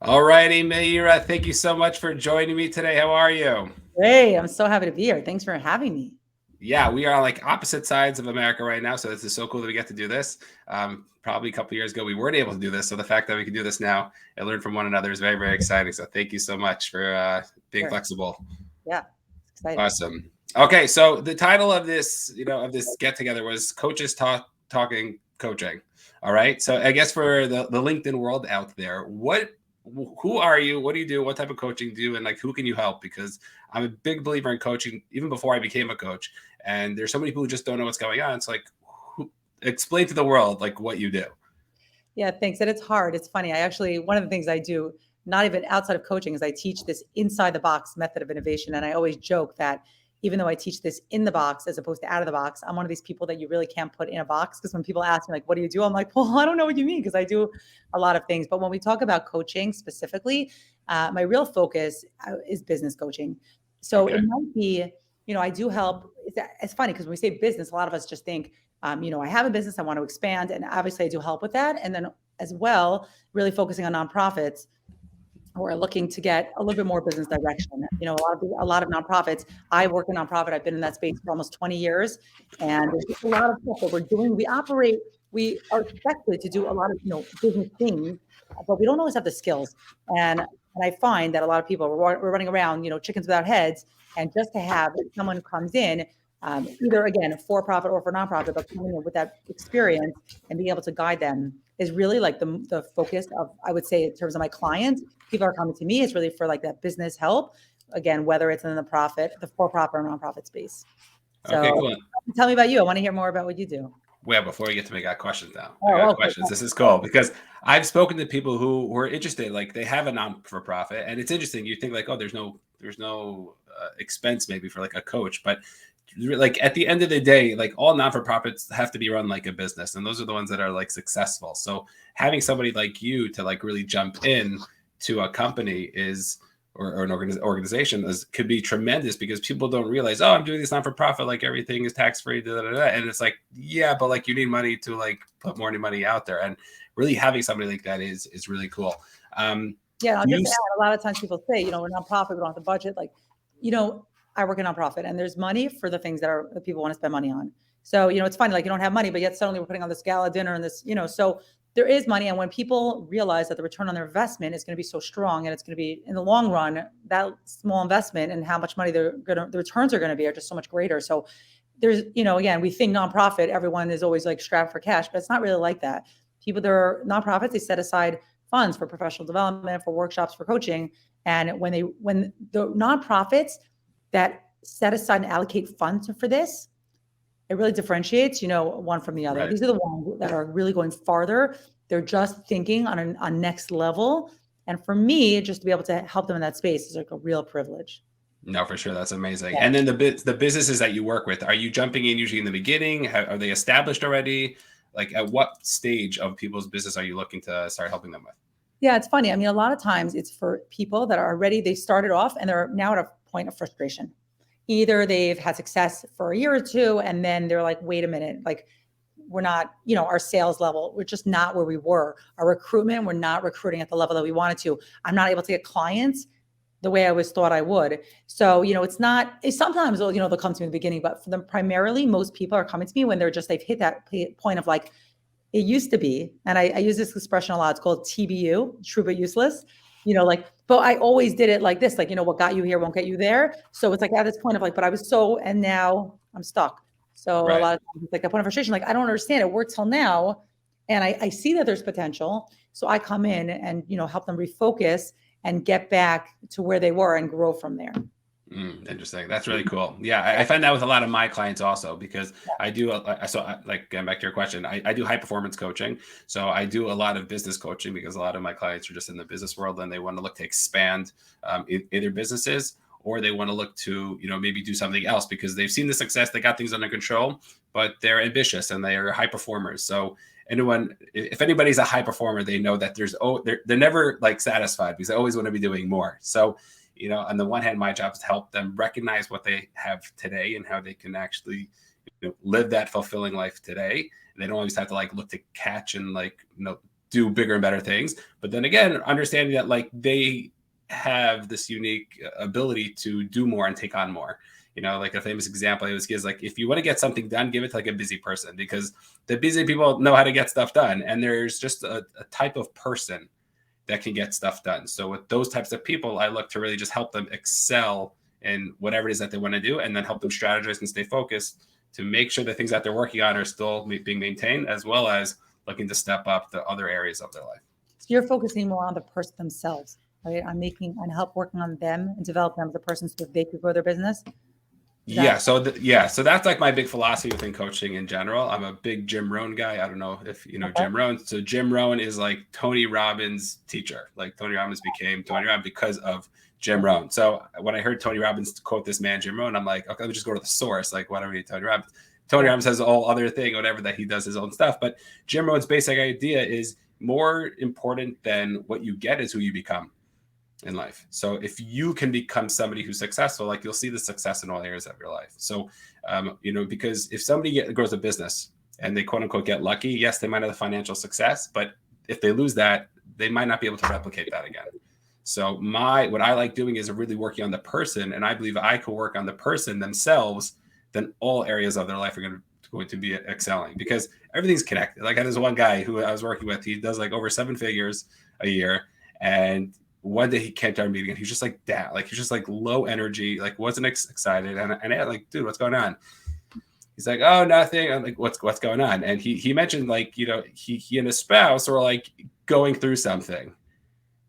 All righty, Meira, thank you so much for joining me today. How are you? Hey, I'm so happy to be here. Thanks for having me. Yeah, we are on like opposite sides of America right now, so this is so cool that we get to do this. Probably a couple years ago, we weren't able to do this, so the fact that we can do this now and learn from one another is very, very exciting. So thank you so much for being Sure. flexible. Yeah, it's exciting. Awesome. Okay, so the title of this, of this get together was Coaches Talking Coaching. All right. So I guess for the LinkedIn world out there, who are you? What do you do? What type of coaching do you, and like who can you help? Because I'm a big believer in coaching, even before I became a coach. And there's so many people who just don't know what's going on. It's like, explain to the world like what you do. Yeah, thanks. And it's hard. It's funny. One of the things I do, not even outside of coaching, is I teach this inside the box method of innovation. And I always joke that even though I teach this in the box as opposed to out of the box, I'm one of these people that you really can't put in a box. Because when people ask me, like, what do you do? I'm like, well, I don't know what you mean, because I do a lot of things. But when we talk about coaching specifically, my real focus is business coaching. So it Okay. might be, I do help. It's funny because when we say business, a lot of us just think, I have a business, I want to expand, and obviously I do help with that. And then as well, really focusing on nonprofits who are looking to get a little bit more business direction. A lot of nonprofits. I work in nonprofit. I've been in that space for almost 20 years, and there's just a lot of stuff that we're doing. We are expected to do a lot of business things, but we don't always have the skills. And I find that a lot of people we're running around, chickens without heads. And just to have someone who comes in, either again for profit or for nonprofit, but coming in with that experience and being able to guide them is really like the focus of, I would say, in terms of my clients. People are coming to me, it's really for like that business help. Again, whether it's in the for-profit or nonprofit space. Okay, So cool. tell me about you. I want to hear more about what you do. Well, before we get to me, I got questions now. I got Oh, okay. questions. This is cool because I've spoken to people who are interested. Like they have a non for profit, and it's interesting. You think like, oh, there's no expense maybe for like a coach, but like at the end of the day, like all non for profits have to be run like a business, and those are the ones that are like successful. So having somebody like you to like really jump in to a company is or an organization could be tremendous because people don't realize, oh, I'm doing this not for profit, like everything is tax free, and it's like, yeah, but like you need money to like put more money out there, and really having somebody like that is really cool. Yeah, I'll You just add, a lot of times people say, we're nonprofit, we don't have the budget. Like, you know, I work in nonprofit and there's money for the things that people want to spend money on. So, it's funny, like you don't have money, but yet suddenly we're putting on this gala dinner and this, so there is money. And when people realize that the return on their investment is going to be so strong and it's going to be in the long run, that small investment and how much money the returns are going to be are just so much greater. So there's, again, we think nonprofit, everyone is always like strapped for cash, but it's not really like that. People, there are nonprofits, they set aside funds for professional development, for workshops, for coaching. And when the nonprofits that set aside and allocate funds for this, it really differentiates, one from the other. right. These are the ones that are really going farther. They're just thinking on next level. And for me, just to be able to help them in that space is like a real privilege. No, for sure, that's amazing. Yeah. And then the businesses that you work with, are you jumping in usually in the beginning? Are they established already? Like at what stage of people's business are you looking to start helping them with? Yeah, it's funny. I mean, a lot of times it's for people that are already, they started off and they're now at a point of frustration. Either they've had success for a year or two, and then they're like, wait a minute, like we're not, our sales level, we're just not where we were. Our recruitment, we're not recruiting at the level that we wanted to. I'm not able to get clients the way I was thought I would. So, it's sometimes, they'll come to me in the beginning, but for them, primarily, most people are coming to me when they've hit that point of like, it used to be, and I use this expression a lot. It's called TBU, true but useless. But I always did it like this, like, what got you here won't get you there. So it's like at this point of like, but I was and now I'm stuck. So a Right. lot of times it's like a point of frustration. Like, I don't understand. It worked till now. And I see that there's potential. So I come in and, help them refocus and get back to where they were and grow from there. Interesting. That's really cool. Yeah, I find that with a lot of my clients also because I do. Like getting back to your question, I do high performance coaching. So I do a lot of business coaching because a lot of my clients are just in the business world and they want to look to expand either businesses or they want to look to maybe do something else because they've seen the success, they got things under control, but they're ambitious and they are high performers. So if anybody's a high performer, they know that they're never like satisfied because they always want to be doing more. So on the one hand, my job is to help them recognize what they have today and how they can actually live that fulfilling life today. And they don't always have to like look to catch and like do bigger and better things. But then again, understanding that like they have this unique ability to do more and take on more. Like a famous example I always give is like, if you want to get something done, give it to like a busy person, because the busy people know how to get stuff done. And there's just a type of person that can get stuff done. So with those types of people, I look to really just help them excel in whatever it is that they want to do, and then help them strategize and stay focused to make sure the things that they're working on are still being maintained, as well as looking to step up the other areas of their life. So you're focusing more on the person themselves, right? On help working on them and develop them as a person so that they could grow their business. So that's like my big philosophy within coaching in general. I'm a big Jim Rohn guy. I don't know if you know Jim Rohn. So Jim Rohn is like Tony Robbins' teacher. Like Tony Robbins became Tony Robbins because of Jim Rohn. So when I heard Tony Robbins quote this man, Jim Rohn, I'm like, okay, let me just go to the source. Like, why don't we need Tony Robbins? Tony Robbins has a whole other thing, whatever, that he does his own stuff. But Jim Rohn's basic idea is more important than what you get is who you become in life. So if you can become somebody who's successful, like you'll see the success in all areas of your life. So, because if somebody grows a business and they quote unquote get lucky, yes, they might have the financial success, but if they lose that, they might not be able to replicate that again. So what I like doing is really working on the person. And I believe I could work on the person themselves, then all areas of their life are going to be excelling, because everything's connected. Like I had this one guy who I was working with, he does like over 7 figures a year. And one day he came to our meeting and he's just like that, like he's just like low energy, like wasn't excited. And I like, dude, what's going on? He's like, oh, nothing. I'm like, what's going on? And he mentioned like, he and his spouse were like going through something.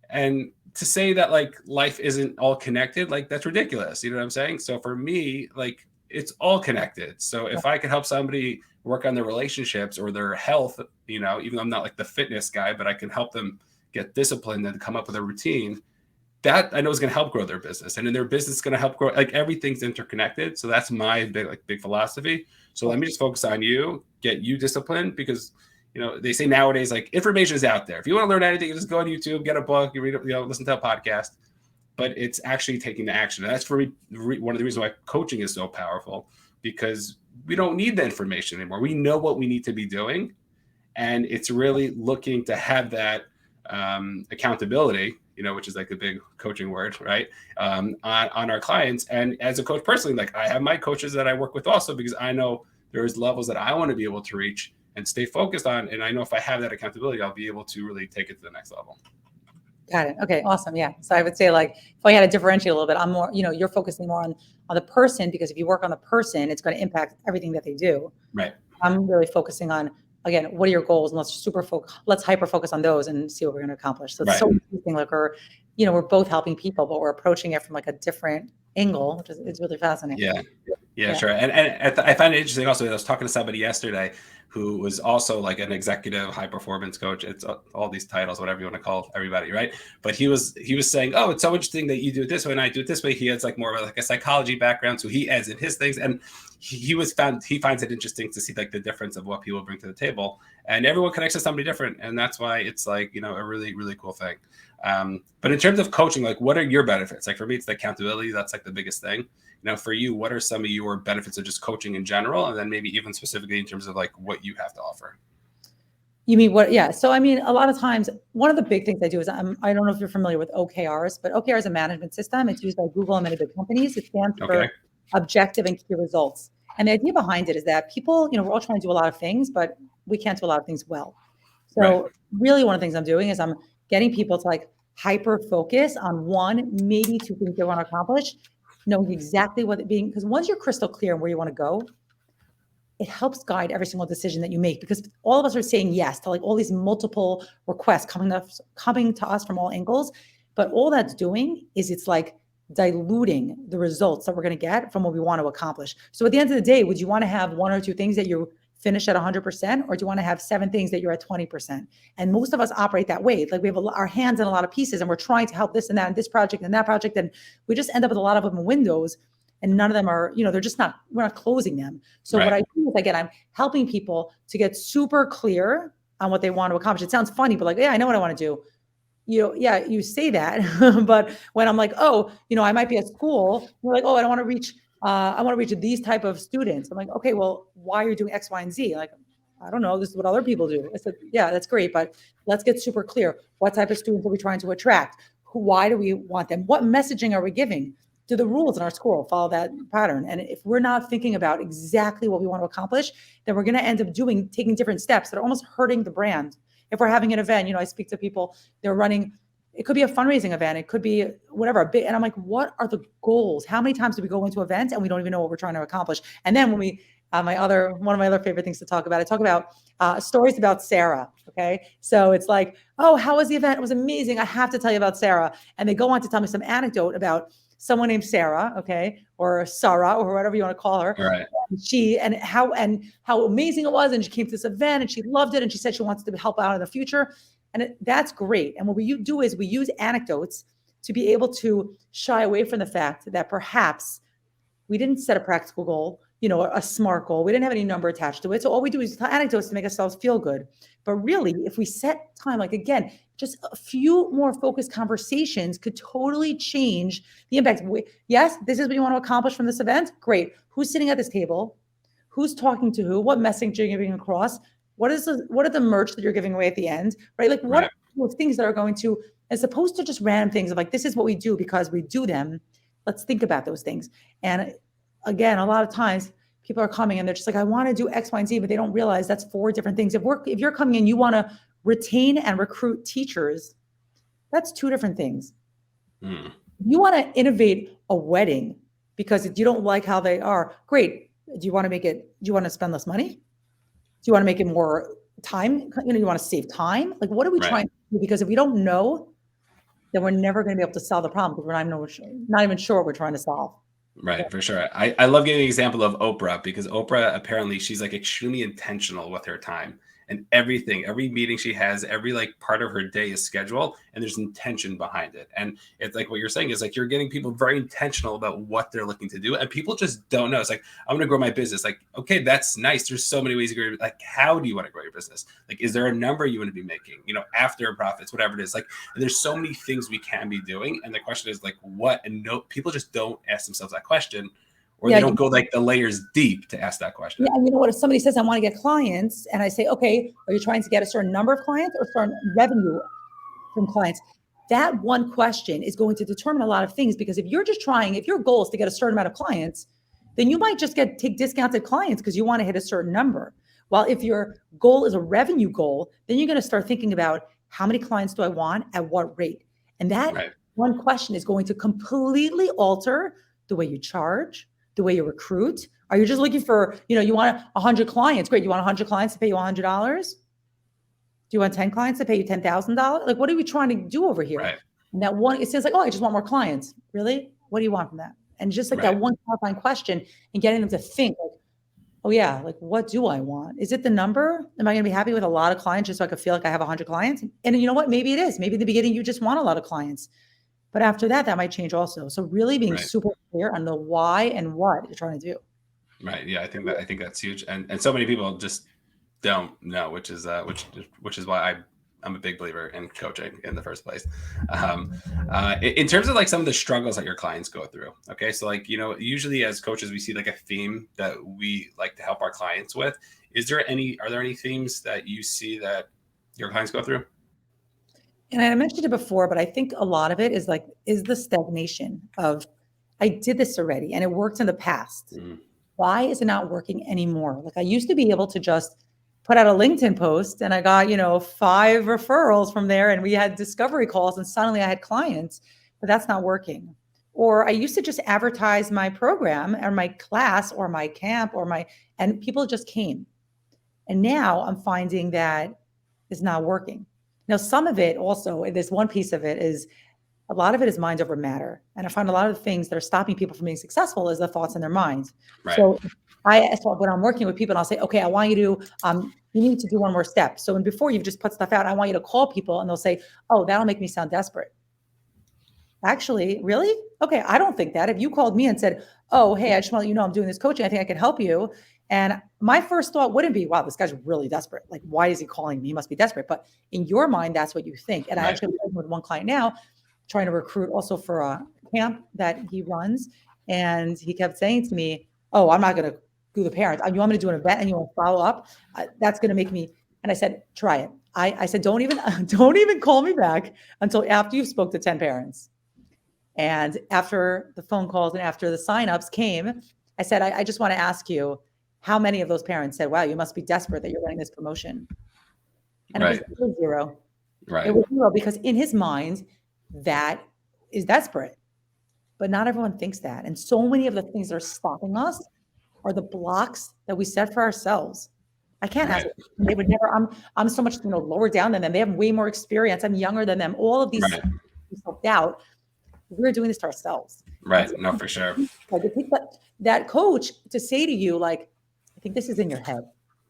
And to say that like life isn't all connected, like that's ridiculous. You know what I'm saying? So for me, like it's all connected. So if I could help somebody work on their relationships or their health, even though I'm not like the fitness guy, but I can help them get disciplined and come up with a routine that I know is going to help grow their business, and in their business is going to help grow. Like everything's interconnected. So that's my big philosophy. So let me just focus on you, get you disciplined, because they say nowadays like information is out there. If you want to learn anything, you just go on YouTube, get a book, you read, listen to a podcast. But it's actually taking the action. And that's for me one of the reasons why coaching is so powerful, because we don't need the information anymore. We know what we need to be doing, and it's really looking to have that accountability, which is like a big coaching word, right? On our clients. And as a coach personally, like I have my coaches that I work with also, because I know there's levels that I want to be able to reach and stay focused on. And I know if I have that accountability, I'll be able to really take it to the next level. Got it. Okay. Awesome. Yeah. So I would say like, if I had to differentiate a little bit, I'm more, you're focusing more on the person, because if you work on the person, it's going to impact everything that they do. Right. I'm really focusing on, again, what are your goals? And let's hyper focus on those and see what we're going to accomplish. So it's so interesting. Like we're both helping people, but we're approaching it from like a different angle, which is really fascinating. Yeah, sure. And I find it interesting also. I was talking to somebody yesterday who was also like an executive high performance coach. It's all these titles, whatever you want to call everybody, right? But he was saying, oh, it's so interesting that you do it this way and I do it this way. He has like more of like a psychology background, so he adds in his things, and he finds it interesting to see like the difference of what people bring to the table, and everyone connects to somebody different, and that's why it's like a really, really cool thing. But in terms of coaching, like what are your benefits? Like for me, it's the accountability. That's like the biggest thing. For you, what are some of your benefits of just coaching in general? And then maybe even specifically in terms of like what you have to offer. You mean what? Yeah. So, I mean, a lot of times, one of the big things I do is I don't know if you're familiar with OKRs, but OKR is a management system. It's used by Google and many big companies. It stands for objective and key results. And the idea behind it is that people, we're all trying to do a lot of things, but we can't do a lot of things well. So really one of the things I'm doing is I'm getting people to like hyper focus on one, maybe 2 things they want to accomplish, knowing exactly what it being, because once you're crystal clear on where you want to go, it helps guide every single decision that you make, because all of us are saying yes to like all these multiple requests coming to us from all angles. But all that's doing is it's like diluting the results that we're going to get from what we want to accomplish. So at the end of the day, would you want to have 1 or 2 things that you finish at 100%, or do you want to have 7 things that you're at 20%? And most of us operate that way. Like we have our hands in a lot of pieces and we're trying to help this and that and this project and that project. And we just end up with a lot of open windows, and none of them are, we're not closing them. So what I do is, again, I'm helping people to get super clear on what they want to accomplish. It sounds funny, but like, yeah, I know what I want to do. You say that, but when I'm like, oh, I might be at school, you're like, oh, I want to reach these type of students. I'm like, okay, well, why are you doing X, Y, and Z? Like, I don't know. This is what other people do. I said, yeah, that's great. But let's get super clear. What type of students are we trying to attract? Why do we want them? What messaging are we giving? Do the rules in our school follow that pattern? And if we're not thinking about exactly what we want to accomplish, then we're going to end up taking different steps that are almost hurting the brand. If we're having an event, I speak to people, they're running, it could be a fundraising event. It could be whatever, and I'm like, what are the goals? How many times do we go into events and we don't even know what we're trying to accomplish? And then when we, one of my other favorite things to talk about, I talk about stories about Sarah. Okay. So it's like, oh, how was the event? It was amazing. I have to tell you about Sarah. And they go on to tell me some anecdote about someone named Sarah, okay, or Sarah, or whatever you want to call her. Right. And how amazing it was, and she came to this event, and she loved it, and she said she wants to help out in the future, and that's great. And what we do is we use anecdotes to be able to shy away from the fact that perhaps we didn't set a practical goal, a SMART goal. We didn't have any number attached to it. So all we do is tell anecdotes to make ourselves feel good. But really, if we set time, like again, just a few more focused conversations could totally change the impact. Yes, this is what you want to accomplish from this event. Great. Who's sitting at this table? Who's talking to who? What message are you giving across? What are the merch that you're giving away at the end? Right? Like what are those things that are going to, as opposed to just random things of like, this is what we do because we do them. Let's think about those things. And again, a lot of times people are coming and they're just like, I want to do X, Y, and Z, but they don't realize that's 4 different things. If you're coming in, you want to retain and recruit teachers, that's 2 different things. You want to innovate a wedding because if you don't like how they are, great. Do you want to spend less money? Do you want to make it more time? You want to save time? Like, what are we trying to do? Because if we don't know, then we're never going to be able to solve the problem because we're not even sure what we're trying to solve. Right, for sure. I love giving an example of Oprah because Oprah, apparently she's like extremely intentional with her time, and every meeting she has, every like part of her day is scheduled, and there's intention behind it. And it's like what you're saying is like you're getting people very intentional about what they're looking to do, and people just don't know. It's like, I'm going to grow my business. Like, okay, that's nice. There's so many ways to grow. Like, how do you want to grow your business? Like, is there a number you want to be making? After profits, whatever it is. Like, there's so many things we can be doing, and the question is like, what? And no, people just don't ask themselves that question. Or they don't go like the layers deep to ask that question. Yeah, you know what? If somebody says, I want to get clients, and I say, okay, are you trying to get a certain number of clients or certain revenue from clients? That one question is going to determine a lot of things because if your goal is to get a certain amount of clients, then you might just take discounted clients because you want to hit a certain number. While if your goal is a revenue goal, then you're going to start thinking about how many clients do I want at what rate? And that one question is going to completely alter the way you charge, the way you recruit. Are you just looking for, you want 100 clients? Great. You want 100 clients to pay you $100? Do you want 10 clients to pay you $10,000? Like, what are we trying to do over here? Right. And that one, it says like, oh, I just want more clients. Really? What do you want from that? And just like that one clarifying question and getting them to think like, oh yeah, like what do I want? Is it the number? Am I going to be happy with a lot of clients just so I could feel like I have 100 clients? And you know what? Maybe it is. Maybe in the beginning you just want a lot of clients. But after that might change also. So really being super clear on the why and what you're trying to do. Right. Yeah, I think that's huge. And so many people just don't know, which is why I'm a big believer in coaching in the first place. In terms of like some of the struggles that your clients go through. Okay. So like, usually as coaches, we see like a theme that we like to help our clients with. Are there any themes that you see that your clients go through? And I mentioned it before, but I think a lot of it is the stagnation of, I did this already and it worked in the past. Why is it not working anymore? Like I used to be able to just put out a LinkedIn post and I got, 5 referrals from there and we had discovery calls and suddenly I had clients, but that's not working. Or I used to just advertise my program or my class or my camp and people just came. And now I'm finding that it's not working. Now, some of it also, there's one piece of it is a lot of it is mind over matter. And I find a lot of the things that are stopping people from being successful is the thoughts in their minds. Right. So when I'm working with people and I'll say, okay, I want you to, you need to do one more step. So before you've just put stuff out, I want you to call people and they'll say, oh, that'll make me sound desperate. Actually, really? Okay. I don't think that. If you called me and said, oh, hey, I just want to let you know I'm doing this coaching. I think I can help you. And my first thought wouldn't be, wow, this guy's really desperate. Like, why is he calling me? He must be desperate. But in your mind, that's what you think. And I actually working with one client now, trying to recruit also for a camp that he runs. And he kept saying to me, oh, I'm not going to do the parents. You want me to do an event and you want to follow up? That's going to make me. And I said, try it. I said, don't even call me back until after you spoke to 10 parents. And after the phone calls and after the signups came, I said, I just want to ask you, how many of those parents said, wow, you must be desperate that you're getting this promotion? And Right. it was zero. Right. It was zero because in his mind, that is desperate. But not everyone thinks that. And so many of the things that are stopping us are the blocks that we set for ourselves. I can't ask them. They would never, I'm so much, lower down than them. They have way more experience. I'm younger than them. All of these self-doubt. We're doing this to ourselves. Right. No, for sure. Like, that coach to say to you, like, I think this is in your head.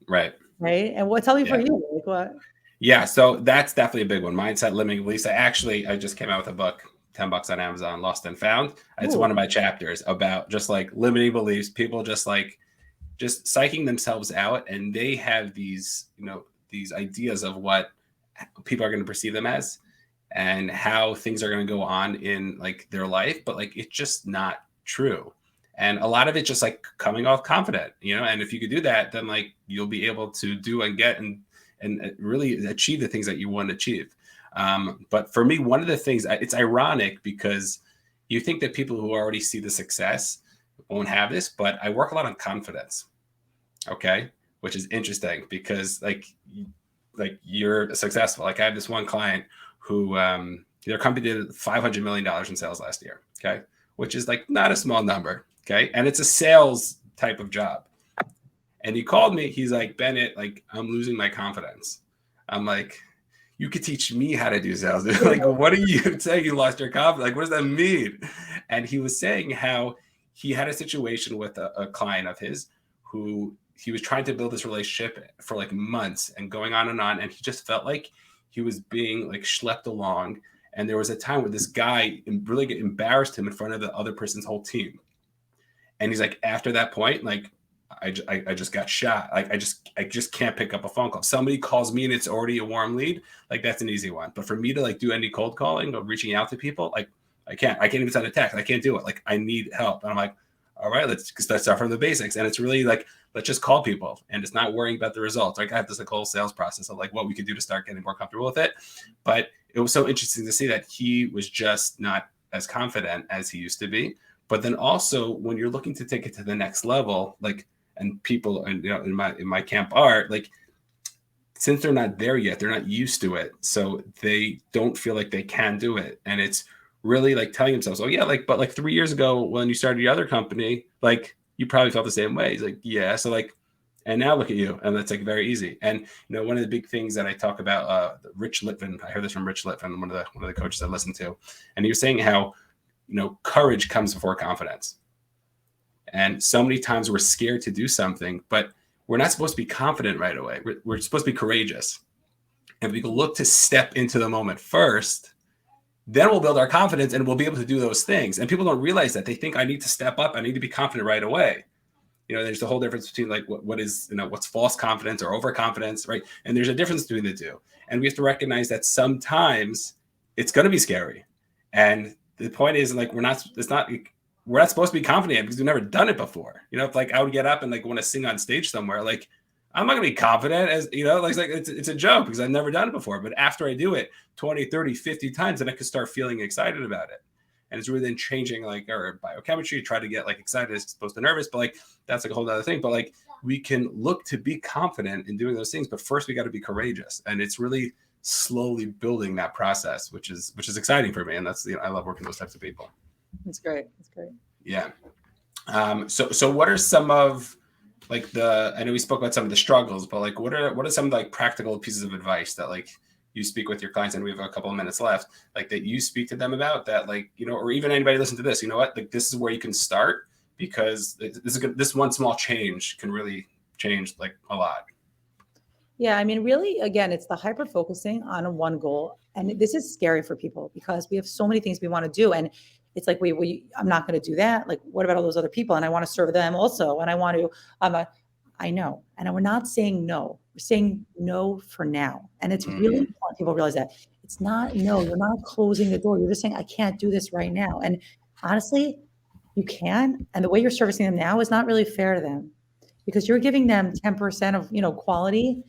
Right. Right. And tell me for you, like what? Yeah. So that's definitely a big one. Mindset, limiting beliefs. I just came out with a book, $10 on Amazon, Lost and Found. It's one of my chapters about just like limiting beliefs. People just psyching themselves out, and they have these, these ideas of what people are going to perceive them as and how things are going to go on in like their life, but like it's just not true. And a lot of it just like coming off confident, and if you could do that, then like you'll be able to do and get and really achieve the things that you want to achieve. But for me, one of the things, it's ironic because you think that people who already see the success won't have this, but I work a lot on confidence. Okay. Which is interesting because like you're successful. Like I have this one client who, their company did $500 million in sales last year. Okay. Which is like not a small number. Okay. And it's a sales type of job. And he called me. He's like, Bennett, like I'm losing my confidence. I'm like, you could teach me how to do sales. Like, what are you saying? You lost your confidence? Like, what does that mean? And he was saying how he had a situation with a client of his who he was trying to build this relationship for like months and going on. And he just felt like he was being like schlepped along. And there was a time where this guy really embarrassed him in front of the other person's whole team. And he's like, after that point, like, I just got shot. Like I just can't pick up a phone call. Somebody calls me and it's already a warm lead. Like that's an easy one. But for me to like do any cold calling or reaching out to people, like I can't even send a text. I can't do it. Like I need help. And I'm like, all right, let's start from the basics. And it's really like, let's just call people and it's not worrying about the results. Like I have this like whole sales process of like what we could do to start getting more comfortable with it. But it was so interesting to see that he was just not as confident as he used to be. But then also when you're looking to take it to the next level, like, and people, and in my camp are like, since they're not there yet, they're not used to it, so they don't feel like they can do it, and it's really like telling themselves, oh yeah, like but like 3 years ago when you started your other company, like you probably felt the same way. He's like, yeah, so like, and now look at you, and that's like very easy. And one of the big things that I talk about, Rich Litvin, I heard this from Rich Litvin, one of the coaches I listened to, and he was saying how courage comes before confidence. And so many times we're scared to do something, but we're not supposed to be confident right away. We're supposed to be courageous. And we can look to step into the moment first, then we'll build our confidence and we'll be able to do those things. And people don't realize that. They think I need to step up. I need to be confident right away. There's a whole difference between like what is, what's false confidence or overconfidence, right? And there's a difference between the two. And we have to recognize that sometimes it's going to be scary. And the point is like, we're not supposed to be confident because we've never done it before. If like I would get up and like want to sing on stage somewhere, like I'm not gonna be confident as like it's a joke because I've never done it before. But after I do it 20, 30, 50 times, then I could start feeling excited about it. And it's really then changing like our biochemistry, try to get like excited as opposed to nervous, but like that's like a whole other thing. But like we can look to be confident in doing those things, but first we got to be courageous. And it's really slowly building that process, which is exciting for me. And that's I love working with those types of people. That's great. Yeah. So what are some of like I know we spoke about some of the struggles, but like what are some of the, like practical pieces of advice that like you speak with your clients, and we have a couple of minutes left, like that you speak to them about that, like, or even anybody listen to this, like this is where you can start because this one small change can really change like a lot. Yeah. I mean, really, again, it's the hyper focusing on one goal. And this is scary for people because we have so many things we want to do. And it's like, I'm not going to do that. Like, what about all those other people? And I want to serve them also. And I want to, I know. And we're not saying no. We're saying no for now. And it's really important people realize that it's not no. You're not closing the door. You're just saying, I can't do this right now. And honestly, you can. And the way you're servicing them now is not really fair to them. because you're giving them 10% of, quality,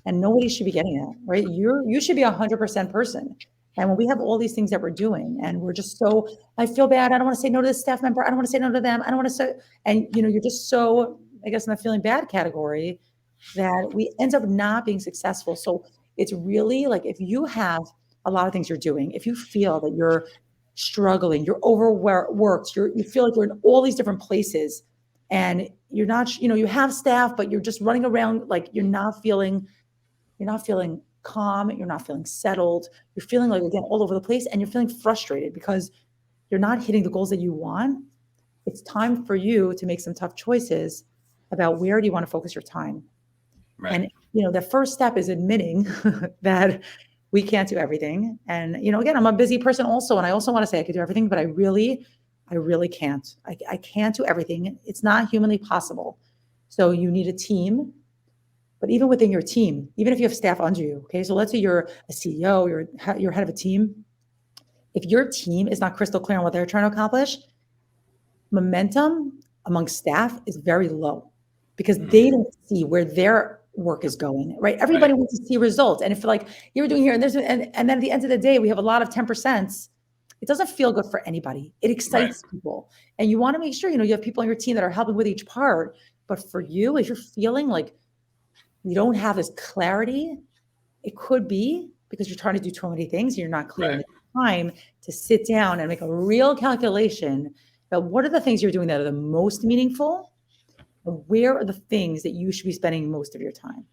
and nobody should be getting that, right? You should be 100% person. And when we have all these things that we're doing and we're just so, I feel bad. I don't want to say no to this staff member. I don't want to say no to them. I don't want to say, and you're just so, I guess, in the feeling bad category, that we end up not being successful. So it's really like, if you have a lot of things you're doing, if you feel that you're struggling, you're overworked, you feel like you're in all these different places, and you're not, you have staff, but you're just running around, like you're not feeling calm, you're not feeling settled, you're feeling like, again, all over the place, and you're feeling frustrated because you're not hitting the goals that you want. It's time for you to make some tough choices about where do you want to focus your time. Right. And the first step is admitting that we can't do everything. And again, I'm a busy person also, and I also want to say I could do everything, but I really can't. I can't do everything. It's not humanly possible. So you need a team. But even within your team, even if you have staff under you, okay, so let's say you're a CEO, you're head of a team. If your team is not crystal clear on what they're trying to accomplish, momentum among staff is very low, because they don't see where their work is going, right? Everybody wants to see results. And if like you're doing here and there's, and then at the end of the day, we have a lot of 10%, it doesn't feel good for anybody. It excites people. And you want to make sure, you have people on your team that are helping with each part. But for you, if you're feeling like you don't have this clarity, it could be because you're trying to do too many things. And you're not clear on the time to sit down and make a real calculation about what are the things you're doing that are the most meaningful, and where are the things that you should be spending most of your time.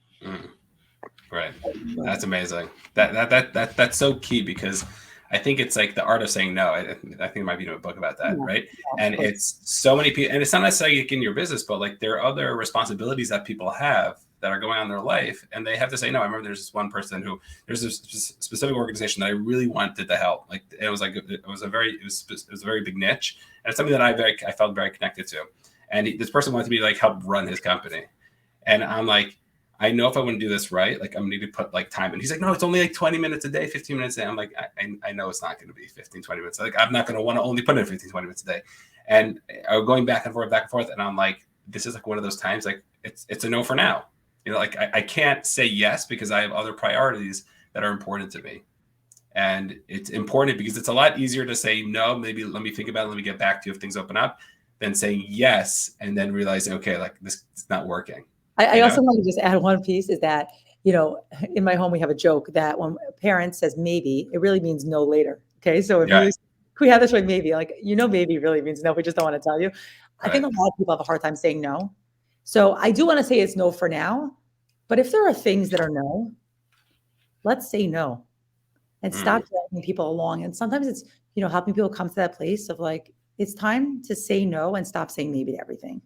Right. That's amazing. That's so key, because I think it's like the art of saying no. I think there might be a book about that, right? And it's so many people, and it's not necessarily in your business, but like there are other responsibilities that people have that are going on in their life, and they have to say no. I remember there's this one person who, there's a specific organization that I really wanted to help. Like it was a very big niche, and it's something that I felt very connected to. And this person wanted to be like help run his company, and I'm like, I know if I want to do this right, like I'm gonna need to put like time in. He's like, no, it's only like 20 minutes a day, 15 minutes a day. I'm like, I know it's not going to be 15, 20 minutes. Like I'm not going to want to only put in 15, 20 minutes a day. And I'm going back and forth. And I'm like, this is like one of those times, like it's a no for now. Like I can't say yes because I have other priorities that are important to me. And it's important because it's a lot easier to say no, maybe let me think about it, let me get back to you if things open up, than saying yes and then realizing, okay, like this is not working. I also want to just add one piece is that, in my home, we have a joke that when a parent says maybe, it really means no later. Okay. So if we have this like maybe, like, maybe really means no, we just don't want to tell you. I think a lot of people have a hard time saying no. So I do want to say it's no for now, but if there are things that are no, let's say no and stop dragging people along. And sometimes it's, helping people come to that place of like, it's time to say no and stop saying maybe to everything.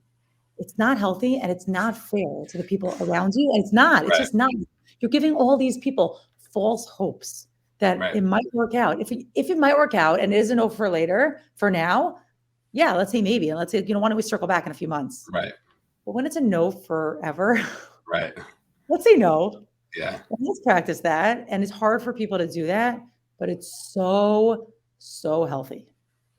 It's not healthy and it's not fair to the people around you. And it's just not. You're giving all these people false hopes that it might work out. If it might work out and it isn't over for later, for now, yeah, let's say maybe. And let's say, why don't we circle back in a few months? Right. But when it's a no forever, right. Let's say no. Yeah. Let's practice that. And it's hard for people to do that, but it's so healthy.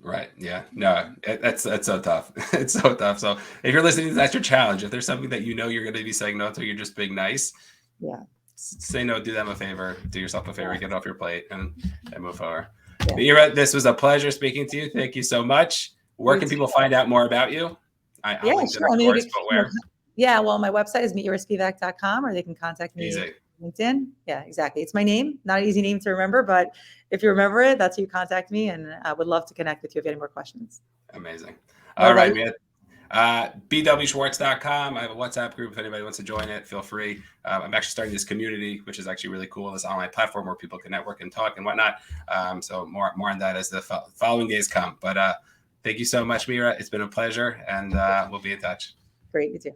Right. Yeah. No, that's so tough. It's so tough. So if you're listening, that's your challenge. If there's something that you're going to be saying no to, you're just being nice. Yeah. Say no, do them a favor, do yourself a favor, get it off your plate and move forward. Yeah. Meera, this was a pleasure speaking to you. Thank you so much. Where can people find out more about you? I'll link sure. Course, but where? Yeah, well, my website is meetyourspvac.com, or they can contact me on LinkedIn. Yeah, exactly. It's my name, not an easy name to remember, but if you remember it, that's who you contact me, and I would love to connect with you if you have any more questions. Amazing. All right, man. bwschwartz.com. I have a WhatsApp group. If anybody wants to join it, feel free. I'm actually starting this community, which is actually really cool. This online platform where people can network and talk and whatnot. So more on that as the following days come. But thank you so much, Meera. It's been a pleasure, and we'll be in touch. Great, you too.